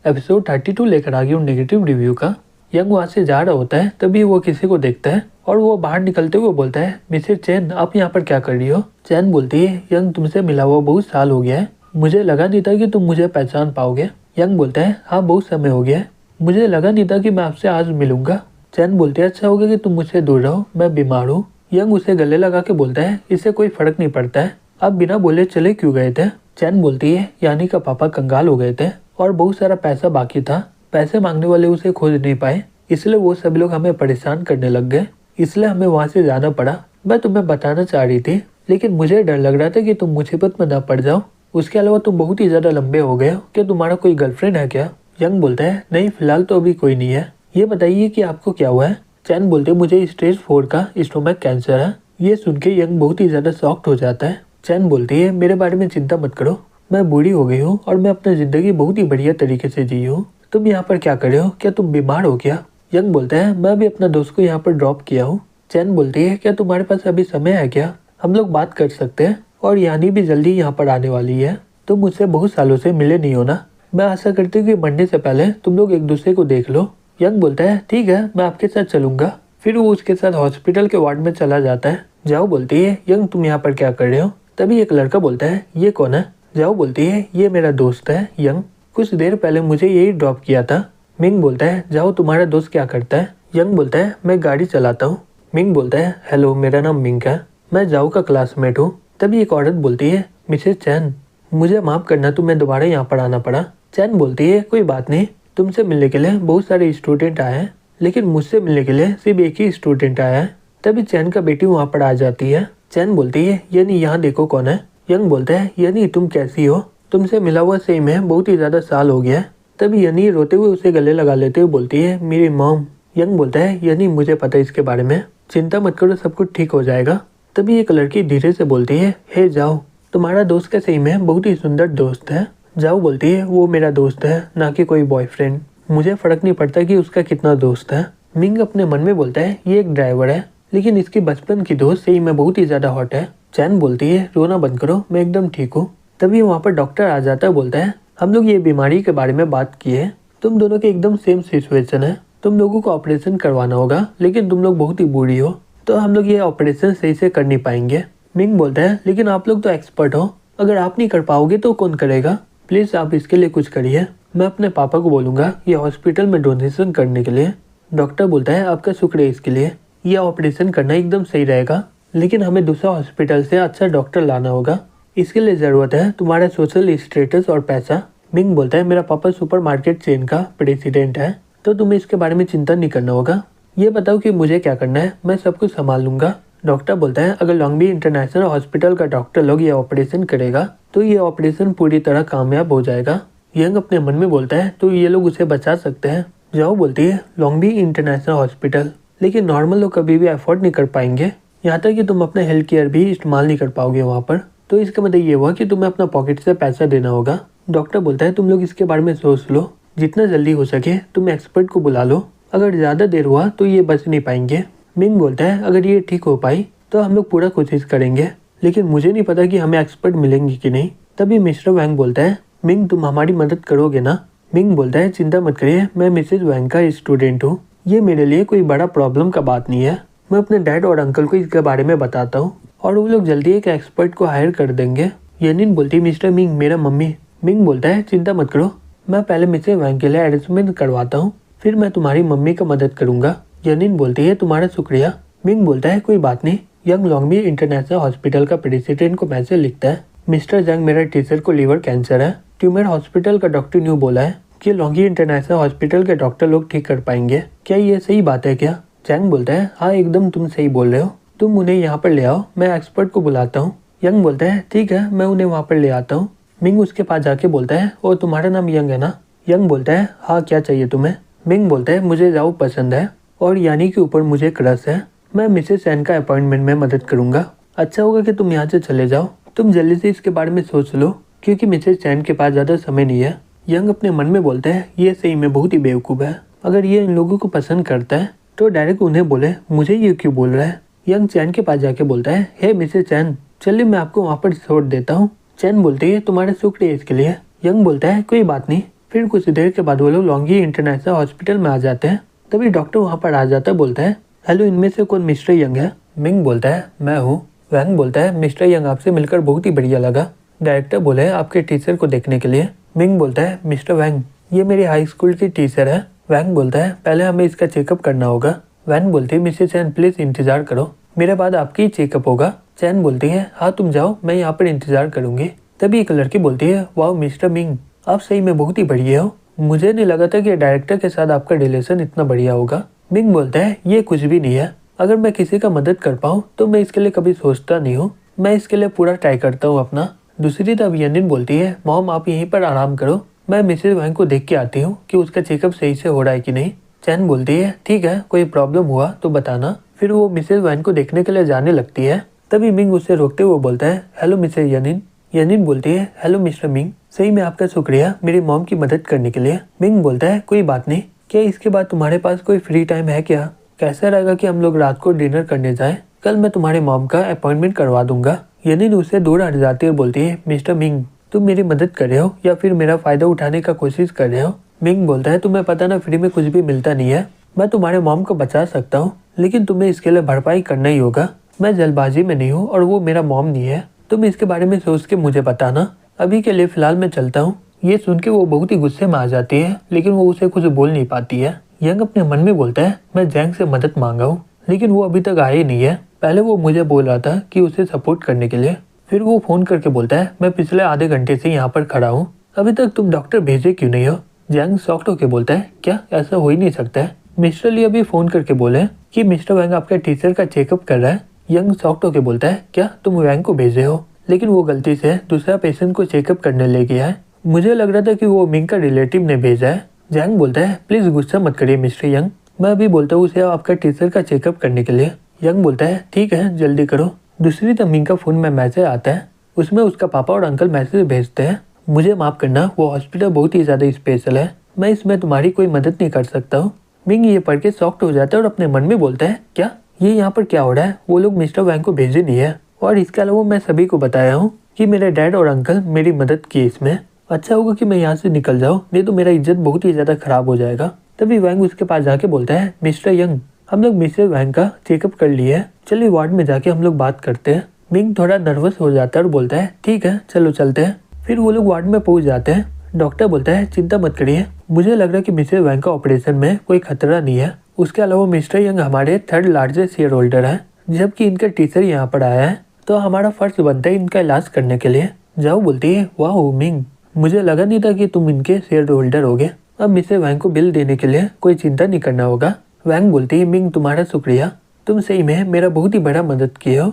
Episode 32 लेकर आ गई हूँ नेगेटिव रिव्यू का। यंग वहाँ से जा रहा होता है, तभी वो किसी को देखता है और वो बाहर निकलते हुए बोलता है, मिसेस चैन आप यहाँ पर क्या कर रही हो? चैन बोलती है, यंग तुमसे मिला हुआ बहुत साल हो गया है, मुझे लगा नहीं था कि तुम मुझे पहचान पाओगे। यंग बोलता है, हाँ बहुत समय हो गया है, मुझे लगा नहीं था कि मैं आपसे आज मिलूंगा। चैन बोलती है, अच्छा होगा कि तुम मुझसे दूर रहो, मैं बीमार हूँ। यंग उसे गले लगा के बोलता है, इससे कोई फर्क नहीं पड़ता है, आप बिना बोले चले क्यों गए थे? चैन बोलती है, यानी का पापा कंगाल हो गए थे और बहुत सारा पैसा बाकी था, पैसे मांगने वाले उसे खोज नहीं पाए, इसलिए वो सभी लोग हमें परेशान करने लग गए, इसलिए हमें वहाँ से जाना पड़ा। मैं तुम्हें बताना चाह रही थी, लेकिन मुझे डर लग रहा था कि तुम मुसीबत में न पड़ जाओ। उसके अलावा तुम बहुत ही ज्यादा लंबे हो गए हो, क्या तुम्हारा कोई गर्लफ्रेंड है क्या? यंग बोलता है, नहीं फिलहाल तो अभी कोई नहीं है, ये बताइए कि आपको क्या हुआ है? चैन बोलते, मुझे स्टेज 4 का स्टोमक कैंसर है। ये सुन के यंग बहुत ही ज्यादा शॉक्ड हो जाता है। चैन बोलती है, मेरे बारे में चिंता मत करो, मैं बूढ़ी हो गई हूँ और मैं अपनी जिंदगी बहुत ही बढ़िया तरीके से जी हूँ। तुम यहाँ पर क्या कर रहे हो? क्या तुम बीमार हो क्या? यंग बोलता है, मैं भी अपना दोस्त को यहाँ पर ड्रॉप किया हूँ। चैन बोलती है, क्या तुम्हारे पास अभी समय है क्या? हम लोग बात कर सकते हैं, और यानी भी जल्दी यहाँ पर आने वाली है, तुम मुझसे बहुत सालों से मिले नहीं हो ना, मैं आशा करती हूँ कि मरने से पहले तुम लोग एक दूसरे को देख लो। यंग बोलता है, ठीक है मैं आपके साथ चलूंगा। फिर वो उसके साथ हॉस्पिटल के वार्ड में चला जाता है। जाओ बोलती है, यंग तुम यहाँ पर क्या कर रहे हो? तभी एक लड़का बोलता है, ये कौन है? जाओ बोलती है, ये मेरा दोस्त है यंग, कुछ देर पहले मुझे यही ड्रॉप किया था। मिंग बोलता है, जाओ तुम्हारा दोस्त क्या करता है? यंग बोलता है, मैं गाड़ी चलाता हूँ। मिंग बोलता है, हेलो मेरा नाम मिंग है, मैं जाओ का क्लासमेट हूँ। तभी एक औरत बोलती है, मिसेस चैन मुझे माफ करना, तुम्हें दोबारा यहाँ पर आना पड़ा। चैन बोलती है, कोई बात नहीं, तुमसे मिलने के लिए बहुत सारे स्टूडेंट आए हैं, लेकिन मुझसे मिलने के लिए सिर्फ एक ही स्टूडेंट आया है। तभी चैन का बेटी वहाँ पर आ जाती है। चैन बोलती है, यानी यहाँ देखो कौन है। यंग बोलता है, यानी तुम कैसी हो? तुमसे मिला हुआ सही में बहुत ही ज्यादा साल हो गया है। तभी यानी रोते हुए उसे गले लगा लेते हुए बोलती है, मेरी मॉम। यंग बोलता है, यानी मुझे पता है इसके बारे में, चिंता मत करो सब कुछ ठीक हो जाएगा। तभी एक लड़की धीरे से बोलती है, हे जाओ तुम्हारा दोस्त का सही में बहुत ही सुंदर दोस्त है। जाओ बोलती है, वो मेरा दोस्त है, ना कि कोई बॉयफ्रेंड, मुझे फर्क नहीं पड़ता कि उसका कितना दोस्त है। मिंग अपने मन में बोलता है, ये एक ड्राइवर है, लेकिन इसकी बचपन की दोस्त सही में बहुत ही ज्यादा हॉट है। चैन बोलती है, रोना बंद करो, मैं एकदम ठीक हूँ। तभी वहाँ पर डॉक्टर आ जाता है, बोलता है, हम लोग ये बीमारी के बारे में बात किए, तुम दोनों के एकदम सेम सिचुएशन है, तुम लोगों को ऑपरेशन करवाना होगा, लेकिन तुम लोग बहुत ही बूढ़ी हो, तो हम लोग ये ऑपरेशन सही से कर नहीं पाएंगे। मिंग बोलता है, लेकिन आप लोग तो एक्सपर्ट हो, अगर आप नहीं कर पाओगे तो कौन करेगा? प्लीज आप इसके लिए कुछ करिए, मैं अपने पापा को बोलूंगा ये हॉस्पिटल में डोनेशन करने के लिए। डॉक्टर बोलता है, आपका शुक्रिया इसके लिए, यह ऑपरेशन करना एकदम सही रहेगा, लेकिन हमें दूसरा हॉस्पिटल से अच्छा डॉक्टर लाना होगा, इसके लिए जरूरत है तुम्हारा सोशल स्टेटस और पैसा। मिंग बोलता है, मेरा पापा सुपरमार्केट चेन का प्रेसिडेंट है, तो तुम्हें इसके बारे में चिंता नहीं करना होगा, ये बताओ कि मुझे क्या करना है, मैं सब कुछ संभाल लूंगा। डॉक्टर बोलता है, अगर लॉन्गबी इंटरनेशनल हॉस्पिटल का डॉक्टर लोग ये ऑपरेशन करेगा तो ये ऑपरेशन पूरी तरह कामयाब हो जाएगा। यंग अपने मन में बोलता है, तो ये लोग उसे बचा सकते हैं। जाओ बोलती है, लॉन्गबी इंटरनेशनल हॉस्पिटल, लेकिन नॉर्मल लोग कभी भी अफोर्ड नहीं कर पाएंगे, यहाँ तक कि तुम अपने हेल्थ केयर भी इस्तेमाल नहीं कर पाओगे वहाँ पर, तो इसका मतलब ये हुआ कि तुम्हें अपना पॉकेट से पैसा देना होगा। डॉक्टर बोलता है, तुम लोग इसके बारे में सोच लो, जितना जल्दी हो सके तुम एक्सपर्ट को बुला लो, अगर ज्यादा देर हुआ तो ये बच नहीं पाएंगे। मिंग बोलता है, अगर ये ठीक हो पाई तो हम लोग पूरा कोशिश करेंगे, लेकिन मुझे नहीं पता कि हमें एक्सपर्ट मिलेंगे कि नहीं। तभी मिस्टर वैंग बोलता है, मिंग तुम हमारी मदद करोगे ना? मिंग बोलता है, चिंता मत करिए, मैं मिसेज वैंग का स्टूडेंट हूँ, ये मेरे लिए कोई बड़ा प्रॉब्लम का बात नहीं है, मैं अपने डैड और अंकल को इसके बारे में बताता हूँ और वो लोग जल्दी एक एक्सपर्ट को हायर कर देंगे। यनिन बोलती है, मिस्टर मिंग मेरा मम्मी। मिंग बोलता है, चिंता मत करो, मैं पहले मिसेज वैंग के लिए अरेंजमेंट करवाता हूँ, फिर मैं तुम्हारी मम्मी का मदद करूंगा। यनिन बोलती है, तुम्हारा शुक्रिया। मिंग बोलता है, कोई बात नहीं। यंग लॉन्गबी इंटरनेशनल हॉस्पिटल का प्रेसिडेंट को मैसेज लिखता है, मिस्टर जंग मेरा टीचर को लीवर कैंसर है, ट्यूमर हॉस्पिटल का डॉक्टर न्यू बोला है कि लॉन्गी इंटरनेशनल हॉस्पिटल के डॉक्टर लोग ठीक कर पाएंगे, क्या ये सही बात है क्या? जंग बोलता है, हाँ एकदम तुम सही बोल रहे हो, तुम उन्हें यहाँ पर ले आओ, मैं एक्सपर्ट को बुलाता हूँ। यंग बोलता है, ठीक है मैं उन्हें वहाँ पर ले आता हूँ। मिंग उसके पास जाके बोलता है, और तुम्हारा नाम यंग है ना? यंग बोलता है, हाँ क्या चाहिए तुम्हें? मिंग बोलता है, मुझे जाओ पसंद है और यानी के ऊपर मुझे क्रश है, मैं मिसेस चैन का अपॉइंटमेंट में मदद करूंगा, अच्छा होगा कि तुम यहाँ से चले जाओ, तुम जल्दी से इसके बारे में सोच लो, क्योंकि मिसेस चैन के पास ज्यादा समय नहीं है। यंग अपने मन में बोलते हैं, ये सही में बहुत ही बेवकूफ है, अगर ये इन लोगों को पसंद करता है तो डायरेक्ट उन्हें बोले, मुझे ये क्यों बोल रहा है। यंग चैन के पास जाके बोलता है, हे मिसेस चैन चलिए मैं आपको वहाँ पर छोड़ देता हूँ। चैन बोलती है, तुम्हारा शुक्रिया इसके लिए। यंग बोलता है, कोई बात नहीं, फिर कुछ देर के बाद वो लोग लॉन्गी इंटरनेशनल हॉस्पिटल में आ जाते हैं। तभी डॉक्टर वहाँ पर आ जाता है, बोलता है हेलो, इनमें से कौन मिस्टर यंग है? मिंग बोलता है मैं हूँ। वैंग बोलता है मिस्टर यंग, आपसे मिलकर बहुत ही बढ़िया लगा। डायरेक्टर बोले आपके टीचर को देखने के लिए। मिंग बोलता है मिस्टर वैंग, ये मेरी हाई स्कूल की टीचर है। वैंग बोलता है पहले हमें इसका चेकअप करना होगा। वैंग बोलती है मिसेस चैन प्लीज इंतजार करो, मेरे बाद आपकी चेकअप होगा। चैन बोलती है हाँ तुम जाओ, मैं यहाँ पर इंतजार करूंगी। तभी एक लड़की बोलती है वाह मिस्टर मिंग, आप सही में बहुत ही बढ़िया हो, मुझे नहीं लगा था कि डायरेक्टर के साथ आपका रिलेशन इतना बढ़िया होगा। मिंग बोलता है ये कुछ भी नहीं है, अगर मैं किसी का मदद कर पाऊँ तो मैं इसके लिए कभी सोचता नहीं हूँ, मैं इसके लिए पूरा ट्राई करता हूँ अपना। दूसरी तरफ यनिन बोलती है मॉम आप यहीं पर आराम करो, मैं मिसेज वैंग को देख के आती हूँ कि उसका चेकअप सही से हो रहा है कि नहीं। चैन बोलती है ठीक है, कोई प्रॉब्लम हुआ तो बताना। फिर वो मिसेज वैंग को देखने के लिए जाने लगती है। तभी मिंग उसे रोकते हुए बोलता है हेलो मिसेज यनिन। यनिन बोलती है हेलो मिस्टर मिंग, सही में आपका शुक्रिया मेरी मॉम की मदद करने के लिए। मिंग बोलता है कोई बात नहीं, क्या इसके बाद तुम्हारे पास कोई फ्री टाइम है क्या? कैसा रहेगा कि हम लोग रात को डिनर करने जाएं? कल मैं तुम्हारे मॉम का अपॉइंटमेंट करवा दूंगा। यनिन उससे दूर हट जाती है और बोलती है मिस्टर मिंग, तुम मेरी मदद कर रहे हो या फिर मेरा फायदा उठाने का कोशिश कर रहे हो? मिंग बोलता है तुम्हें पता ना फ्री में कुछ भी मिलता नहीं है, मैं तुम्हारे मॉम को बचा सकता हूँ लेकिन तुम्हें इसके लिए भरपाई करना ही होगा। मैं जल्दबाजी में नहीं हूँ और वो मेरा मॉम नहीं है, तुम इसके बारे में सोच के मुझे बताना, अभी के लिए फिलहाल मैं चलता हूँ। ये सुन के वो बहुत ही गुस्से में आ जाती है लेकिन वो उसे कुछ बोल नहीं पाती है। यंग अपने मन में बोलता है मैं जैंग से मदद मांगा हूँ लेकिन वो अभी तक आया ही नहीं है, पहले वो मुझे बोल रहा था कि उसे सपोर्ट करने के लिए, फिर वो फोन करके बोलता है मैं पिछले आधे घंटे से यहाँ पर खड़ा हूँ, अभी तक तुम डॉक्टर भेजे क्यों नहीं हो? जैंग शॉक्ड होकर बोलता है क्या ऐसा हो ही नहीं सकता है, मिस्टर ली अभी फोन करके बोले कि मिस्टर वैंग आपके टीचर का चेकअप कर रहा है। यंग शॉक्ड होकर बोलता है क्या तुम वैंग को भेजे हो, लेकिन वो गलती से दूसरा पेशेंट को चेकअप करने ले गया है, मुझे लग रहा था कि वो मिंग का रिलेटिव ने भेजा है। जैंग बोलता है प्लीज गुस्सा मत करिए मिस्टर यंग, मैं अभी बोलता हूँ उसे आपका टीचर का चेकअप करने के लिए। यंग बोलता है ठीक है जल्दी करो। दूसरी तरफ मिंग का फोन में मैसेज आता है, उसमें उसका पापा और अंकल मैसेज भेजते हैं मुझे माफ करना, वो हॉस्पिटल बहुत ही ज्यादा स्पेशल है, मैं इसमें तुम्हारी कोई मदद नहीं कर सकता हूँ। मिंग ये पढ़ के शॉक्ड हो जाता है और अपने मन में बोलता है क्या ये यहाँ पर क्या हो रहा है, वो लोग मिस्टर वैंग को भेजे नहीं है और इसके अलावा मैं सभी को बताया हूँ कि मेरे डैड और अंकल मेरी मदद की इसमें, अच्छा होगा कि मैं यहाँ से निकल जाऊँ नहीं तो मेरा इज्जत बहुत ही ज्यादा खराब हो जाएगा। तभी वैंग उसके पास जाके बोलता है मिस्टर यंग, हम लोग मिस्टर वैंग का चेकअप कर लिए है, चलिए वार्ड में जाके हम लोग बात करते हैं। मिंग थोड़ा नर्वस हो जाता है और बोलता है ठीक है चलो चलते हैं। फिर वो लोग वार्ड में पहुंच जाते हैं। डॉक्टर बोलता है चिंता मत करिए, मुझे लग रहा है कि मिस्टर वैंग का ऑपरेशन में कोई खतरा नहीं है, उसके अलावा मिस्टर यंग हमारे थर्ड लार्जेस्ट शेयर होल्डर है, जबकि इनका टीचर यहाँ पर आया है तो हमारा फर्ज बनता है इनका इलाज करने के लिए। जाओ बोलती है वाह मिंग, मुझे लगा नहीं था कि तुम इनके शेयर होल्डर होगे, अब मिस्टर वैंग को बिल देने के लिए कोई चिंता नहीं करना होगा। वैंग बोलती है मिंग तुम्हारा शुक्रिया, तुम सही में मेरा बहुत ही बड़ा मदद किए हो,